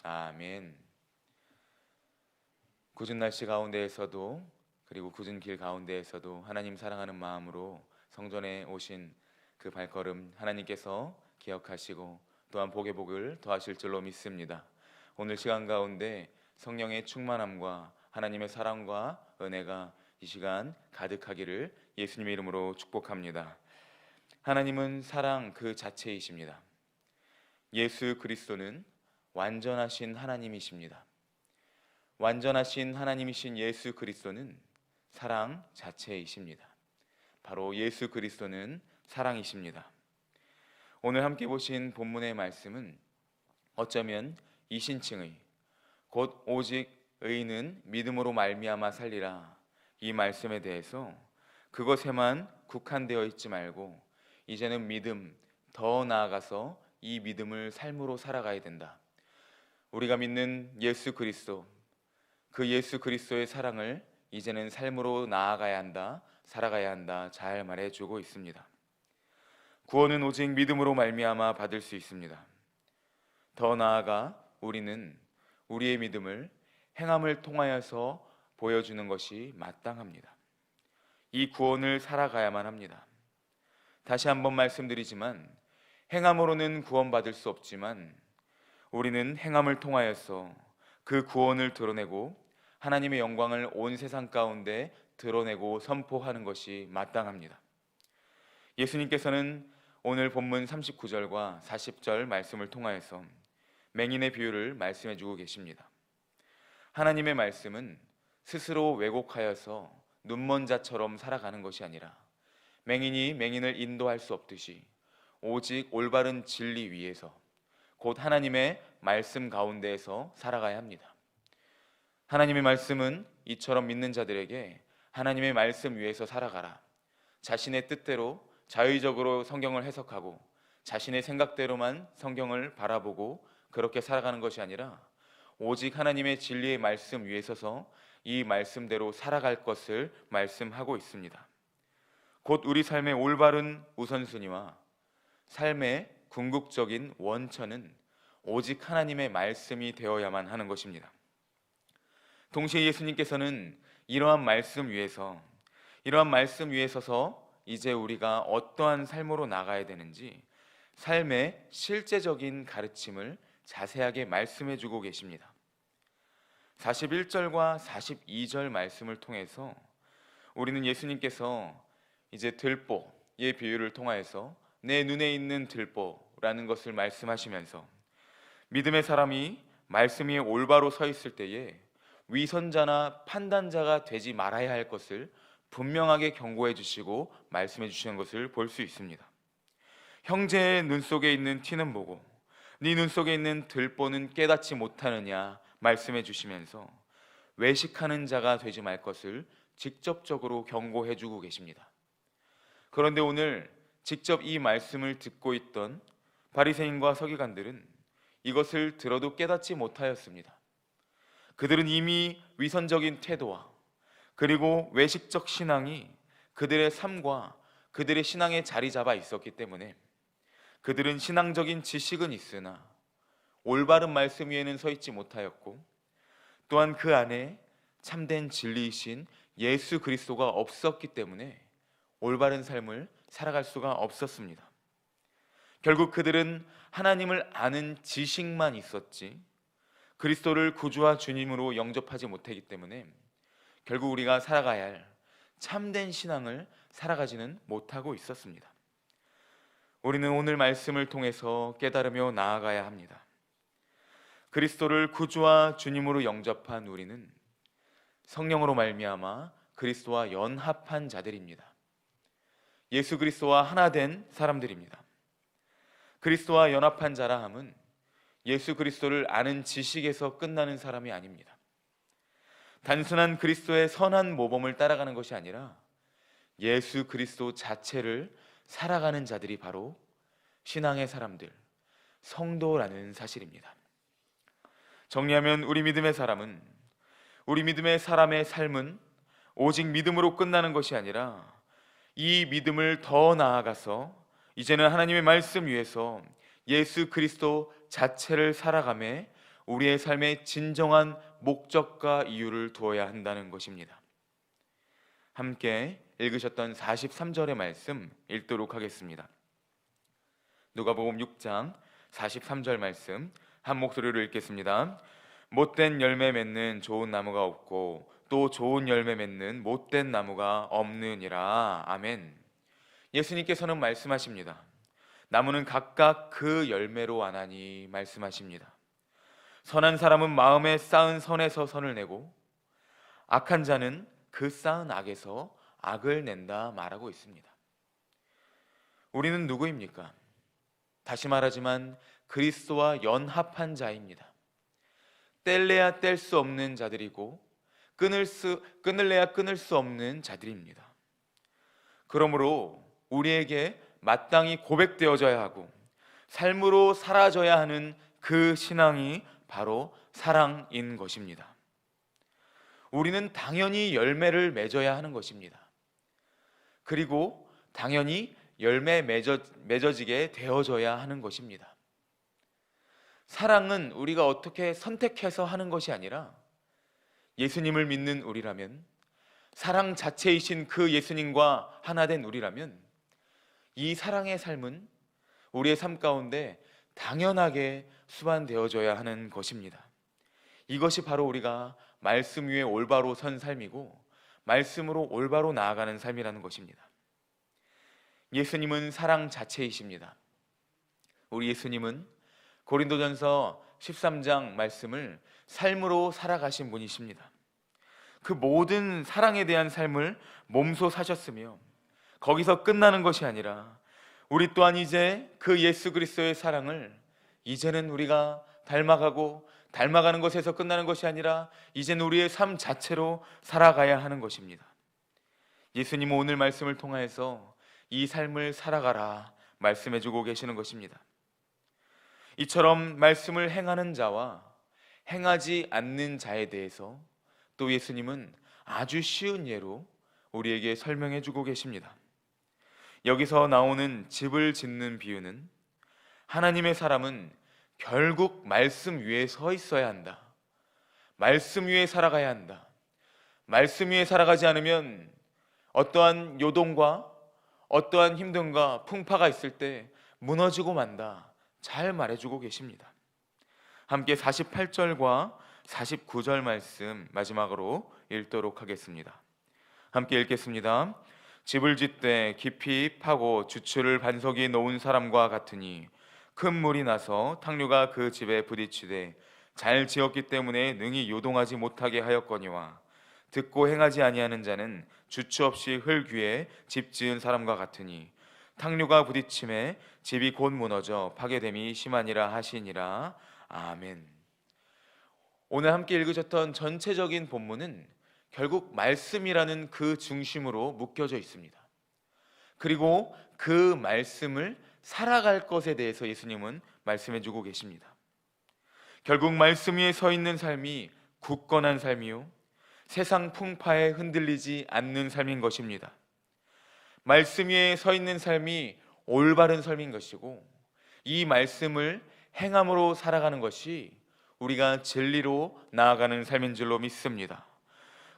아멘. 굳은 날씨 가운데에서도 그리고 굳은 길 가운데에서도 하나님 사랑하는 마음으로 성전에 오신 그 발걸음 하나님께서 기억하시고 또한 복의 복을 더하실 줄로 믿습니다. 오늘 시간 가운데 성령의 충만함과 하나님의 사랑과 은혜가 이 시간 가득하기를 예수님의 이름으로 축복합니다. 하나님은 사랑 그 자체이십니다. 예수 그리스도는 완전하신 하나님이십니다. 완전하신 하나님이신 예수 그리스도는 사랑 자체이십니다. 바로 예수 그리스도는 사랑이십니다. 오늘 함께 보신 본문의 말씀은 어쩌면 이신칭의 곧 오직 의인은 믿음으로 말미암아 살리라, 이 말씀에 대해서 그것에만 국한되어 있지 말고 이제는 믿음, 더 나아가서 이 믿음을 삶으로 살아가야 된다. 우리가 믿는 예수 그리스도, 그 예수 그리스도의 사랑을 이제는 삶으로 나아가야 한다, 살아가야 한다, 잘 말해주고 있습니다. 구원은 오직 믿음으로 말미암아 받을 수 있습니다. 더 나아가 우리는 우리의 믿음을 행함을 통하여서 보여주는 것이 마땅합니다. 이 구원을 살아가야만 합니다. 다시 한번 말씀드리지만 행함으로는 구원받을 수 없지만 우리는 행함을 통하여서 그 구원을 드러내고 하나님의 영광을 온 세상 가운데 드러내고 선포하는 것이 마땅합니다. 예수님께서는 오늘 본문 39절과 40절 말씀을 통하여서 맹인의 비유를 말씀해 주고 계십니다. 하나님의 말씀은 스스로 왜곡하여서 눈먼 자처럼 살아가는 것이 아니라 맹인이 맹인을 인도할 수 없듯이 오직 올바른 진리 위에서 곧 하나님의 말씀 가운데에서 살아가야 합니다. 하나님의 말씀은 이처럼 믿는 자들에게 하나님의 말씀 위에서 살아가라, 자신의 뜻대로 자의적으로 성경을 해석하고 자신의 생각대로만 성경을 바라보고 그렇게 살아가는 것이 아니라 오직 하나님의 진리의 말씀 위에 서서 이 말씀대로 살아갈 것을 말씀하고 있습니다. 곧 우리 삶의 올바른 우선순위와 삶의 궁극적인 원천은 오직 하나님의 말씀이 되어야만 하는 것입니다. 동시에 예수님께서는 이러한 말씀 위에 서서 이제 우리가 어떠한 삶으로 나가야 되는지 삶의 실제적인 가르침을 자세하게 말씀해 주고 계십니다. 41절과 42절 말씀을 통해서 우리는 예수님께서 이제 들보의 비유를 통하여서 내 눈에 있는 들보라는 것을 말씀하시면서 믿음의 사람이 말씀 위에 올바로 서 있을 때에 위선자나 판단자가 되지 말아야 할 것을 분명하게 경고해 주시고 말씀해 주시는 것을 볼 수 있습니다. 형제의 눈 속에 있는 티는 보고 네 눈 속에 있는 들보는 깨닫지 못하느냐 말씀해 주시면서 외식하는 자가 되지 말 것을 직접적으로 경고해 주고 계십니다. 그런데 오늘 직접 이 말씀을 듣고 있던 바리새인과 서기관들은 이것을 들어도 깨닫지 못하였습니다. 그들은 이미 위선적인 태도와 그리고 외식적 신앙이 그들의 삶과 그들의 신앙에 자리 잡아 있었기 때문에 그들은 신앙적인 지식은 있으나 올바른 말씀 위에는 서 있지 못하였고 또한 그 안에 참된 진리이신 예수 그리스도가 없었기 때문에 올바른 삶을 살아갈 수가 없었습니다. 결국 그들은 하나님을 아는 지식만 있었지 그리스도를 구주와 주님으로 영접하지 못하기 때문에 결국 우리가 살아가야 할 참된 신앙을 살아가지는 못하고 있었습니다. 우리는 오늘 말씀을 통해서 깨달으며 나아가야 합니다. 그리스도를 구주와 주님으로 영접한 우리는 성령으로 말미암아 그리스도와 연합한 자들입니다. 예수 그리스도와 하나 된 사람들입니다. 그리스도와 연합한 자라 함은 예수 그리스도를 아는 지식에서 끝나는 사람이 아닙니다. 단순한 그리스도의 선한 모범을 따라가는 것이 아니라 예수 그리스도 자체를 살아가는 자들이 바로 신앙의 사람들, 성도라는 사실입니다. 정리하면 우리 믿음의 사람의 삶은 오직 믿음으로 끝나는 것이 아니라 이 믿음을 더 나아가서 이제는 하나님의 말씀 위에서 예수 그리스도 자체를 살아가며 우리의 삶의 진정한 목적과 이유를 두어야 한다는 것입니다. 함께 읽으셨던 43절의 말씀 읽도록 하겠습니다. 누가복음 6장 43절 말씀 한 목소리로 읽겠습니다. 못된 열매 맺는 좋은 나무가 없고 또 좋은 열매 맺는 못된 나무가 없느니라. 아멘. 예수님께서는 말씀하십니다. 나무는 각각 그 열매로 아나니 말씀하십니다. 선한 사람은 마음에 쌓은 선에서 선을 내고 악한 자는 그 쌓은 악에서 악을 낸다 말하고 있습니다. 우리는 누구입니까? 다시 말하지만 그리스도와 연합한 자입니다. 뗄래야 뗄 수 없는 자들이고 끊을래야 끊을 수 없는 자들입니다. 그러므로 우리에게 마땅히 고백되어져야 하고 삶으로 사라져야 하는 그 신앙이 바로 사랑인 것입니다. 우리는 당연히 열매를 맺어야 하는 것입니다. 그리고 당연히 열매 맺어지게 되어져야 하는 것입니다. 사랑은 우리가 어떻게 선택해서 하는 것이 아니라 예수님을 믿는 우리라면, 사랑 자체이신 그 예수님과 하나 된 우리라면 이 사랑의 삶은 우리의 삶 가운데 당연하게 수반되어져야 하는 것입니다. 이것이 바로 우리가 말씀 위에 올바로 선 삶이고 말씀으로 올바로 나아가는 삶이라는 것입니다. 예수님은 사랑 자체이십니다. 우리 예수님은 고린도전서 13장 말씀을 삶으로 살아가신 분이십니다. 그 모든 사랑에 대한 삶을 몸소 사셨으며 거기서 끝나는 것이 아니라 우리 또한 이제 그 예수 그리스도의 사랑을 이제는 우리가 닮아가는 것에서 끝나는 것이 아니라 이제는 우리의 삶 자체로 살아가야 하는 것입니다. 예수님은 오늘 말씀을 통하여서 이 삶을 살아가라 말씀해주고 계시는 것입니다. 이처럼 말씀을 행하는 자와 행하지 않는 자에 대해서 또 예수님은 아주 쉬운 예로 우리에게 설명해주고 계십니다. 여기서 나오는 집을 짓는 비유는 하나님의 사람은 결국 말씀 위에 서 있어야 한다. 말씀 위에 살아가야 한다. 말씀 위에 살아가지 않으면 어떠한 요동과 어떠한 힘듦과 풍파가 있을 때 무너지고 만다. 잘 말해주고 계십니다. 함께 48절과 49절 말씀 마지막으로 읽도록 하겠습니다. 함께 읽겠습니다. 집을 짓되 깊이 파고 주추를 반석에 놓은 사람과 같으니 큰 물이 나서 탕류가 그 집에 부딪히되 잘 지었기 때문에 능히 요동하지 못하게 하였거니와 듣고 행하지 아니하는 자는 주추 없이 흙 위에 집 지은 사람과 같으니 탕류가 부딪힘에 집이 곧 무너져 파괴됨이 심하니라 하시니라. 아멘. 오늘 함께 읽으셨던 전체적인 본문은 결국 말씀이라는 그 중심으로 묶여져 있습니다. 그리고 그 말씀을 살아갈 것에 대해서 예수님은 말씀해 주고 계십니다. 결국 말씀 위에 서 있는 삶이 굳건한 삶이요 세상 풍파에 흔들리지 않는 삶인 것입니다. 말씀 위에 서 있는 삶이 올바른 삶인 것이고 이 말씀을 행함으로 살아가는 것이 우리가 진리로 나아가는 삶인 줄로 믿습니다.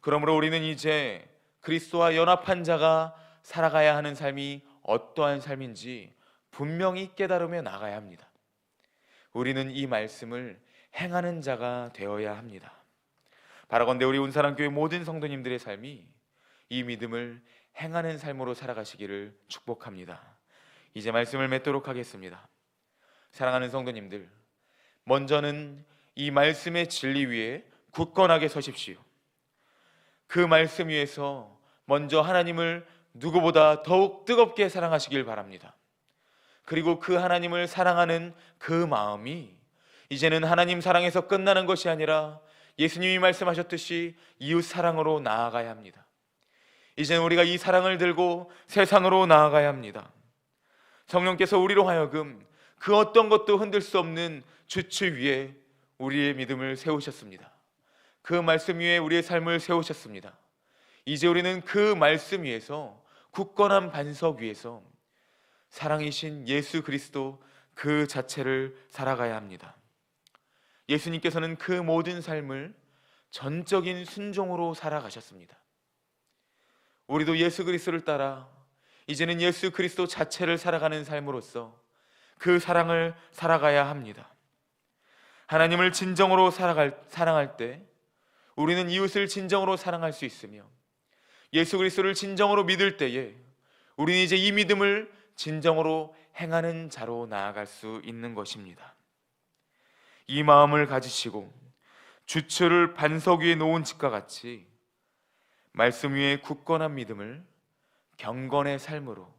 그러므로 우리는 이제 그리스도와 연합한 자가 살아가야 하는 삶이 어떠한 삶인지 분명히 깨달으며 나가야 합니다. 우리는 이 말씀을 행하는 자가 되어야 합니다. 바라건대 우리 운사랑교회 모든 성도님들의 삶이 이 믿음을 행하는 삶으로 살아가시기를 축복합니다. 이제 말씀을 맺도록 하겠습니다. 사랑하는 성도님들, 먼저는 이 말씀의 진리 위에 굳건하게 서십시오. 그 말씀 위에서 먼저 하나님을 누구보다 더욱 뜨겁게 사랑하시길 바랍니다. 그리고 그 하나님을 사랑하는 그 마음이 이제는 하나님 사랑에서 끝나는 것이 아니라 예수님이 말씀하셨듯이 이웃 사랑으로 나아가야 합니다. 이제는 우리가 이 사랑을 들고 세상으로 나아가야 합니다. 성령께서 우리로 하여금 그 어떤 것도 흔들 수 없는 주추 위에 우리의 믿음을 세우셨습니다. 그 말씀 위에 우리의 삶을 세우셨습니다. 이제 우리는 그 말씀 위에서 굳건한 반석 위에서 사랑이신 예수 그리스도 그 자체를 살아가야 합니다. 예수님께서는 그 모든 삶을 전적인 순종으로 살아가셨습니다. 우리도 예수 그리스도를 따라 이제는 예수 그리스도 자체를 살아가는 삶으로서 그 사랑을 살아가야 합니다. 하나님을 진정으로 사랑할 때 우리는 이웃을 진정으로 사랑할 수 있으며, 예수 그리스도를 진정으로 믿을 때에 우리는 이제 이 믿음을 진정으로 행하는 자로 나아갈 수 있는 것입니다. 이 마음을 가지시고 주추를 반석 위에 놓은 집과 같이 말씀 위에 굳건한 믿음을 경건의 삶으로,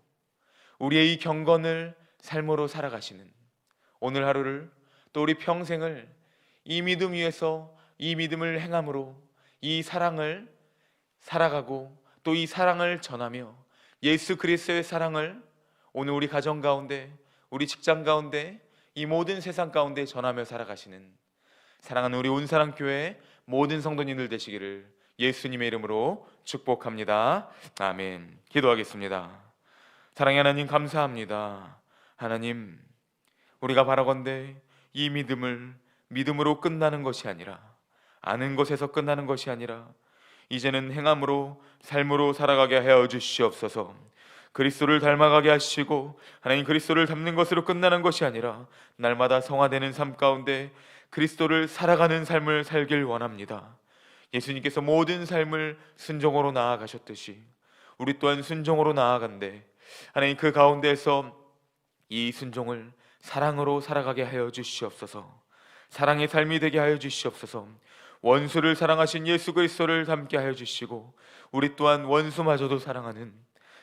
우리의 이 경건을 삶으로 살아가시는 오늘 하루를, 또 우리 평생을 이 믿음 위에서 이 믿음을 행함으로 이 사랑을 살아가고 또 이 사랑을 전하며 예수 그리스도의 사랑을 오늘 우리 가정 가운데, 우리 직장 가운데, 이 모든 세상 가운데 전하며 살아가시는 사랑하는 우리 온사랑교회 모든 성도님들 되시기를 예수님의 이름으로 축복합니다. 아멘. 기도하겠습니다. 사랑의 하나님, 감사합니다. 하나님, 우리가 바라건대 이 믿음을 믿음으로 끝나는 것이 아니라, 아는 것에서 끝나는 것이 아니라 이제는 행함으로 삶으로 살아가게 하여 주시옵소서. 그리스도를 닮아가게 하시고, 하나님, 그리스도를 닮는 것으로 끝나는 것이 아니라 날마다 성화되는 삶 가운데 그리스도를 살아가는 삶을 살길 원합니다. 예수님께서 모든 삶을 순종으로 나아가셨듯이 우리 또한 순종으로 나아간대 하나님, 그 가운데에서 이 순종을 사랑으로 살아가게 하여 주시옵소서. 사랑의 삶이 되게 하여 주시옵소서. 원수를 사랑하신 예수 그리스도를 닮게 하여 주시고, 우리 또한 원수마저도 사랑하는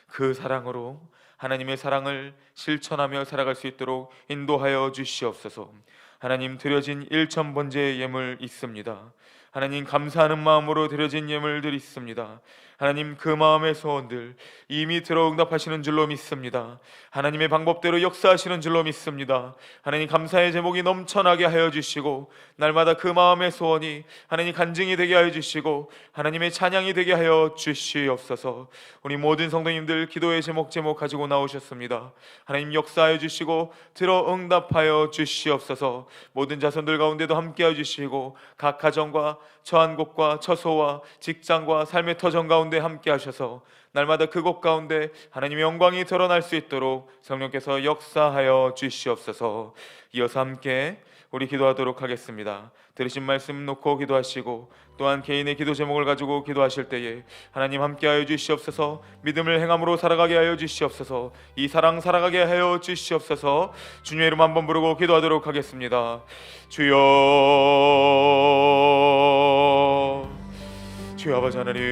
그 사랑으로 하나님의 사랑을 실천하며 살아갈 수 있도록 인도하여 주시옵소서. 하나님, 드려진 일천번제의 예물 있습니다. 하나님, 감사하는 마음으로 드려진 예물들이 있습니다. 하나님, 그 마음의 소원들 이미 들어 응답하시는 줄로 믿습니다. 하나님의 방법대로 역사하시는 줄로 믿습니다. 하나님, 감사의 제목이 넘쳐나게 하여 주시고, 날마다 그 마음의 소원이 하나님 간증이 되게 하여 주시고, 하나님의 찬양이 되게 하여 주시옵소서. 우리 모든 성도님들 기도의 제목 가지고 나오셨습니다. 하나님, 역사하여 주시고 들어 응답하여 주시옵소서. 모든 자손들 가운데도 함께 하여 주시고, 각 가정과 처한 곳과 처소와 직장과 삶의 터전 가운데 함께 하셔서 날마다 그곳 가운데 하나님의 영광이 드러날 수 있도록 성령께서 역사하여 주시옵소서. 이어서 함께 우리 기도하도록 하겠습니다. 들으신 말씀 놓고 기도하시고, 또한 개인의 기도 제목을 가지고 기도하실 때에 하나님 함께하여 주시옵소서. 믿음을 행함으로 살아가게 하여 주시옵소서. 이 사랑 살아가게 하여 주시옵소서. 주님의 이름 한번 부르고 기도하도록 하겠습니다. 주여, 주여 아버지 하나님,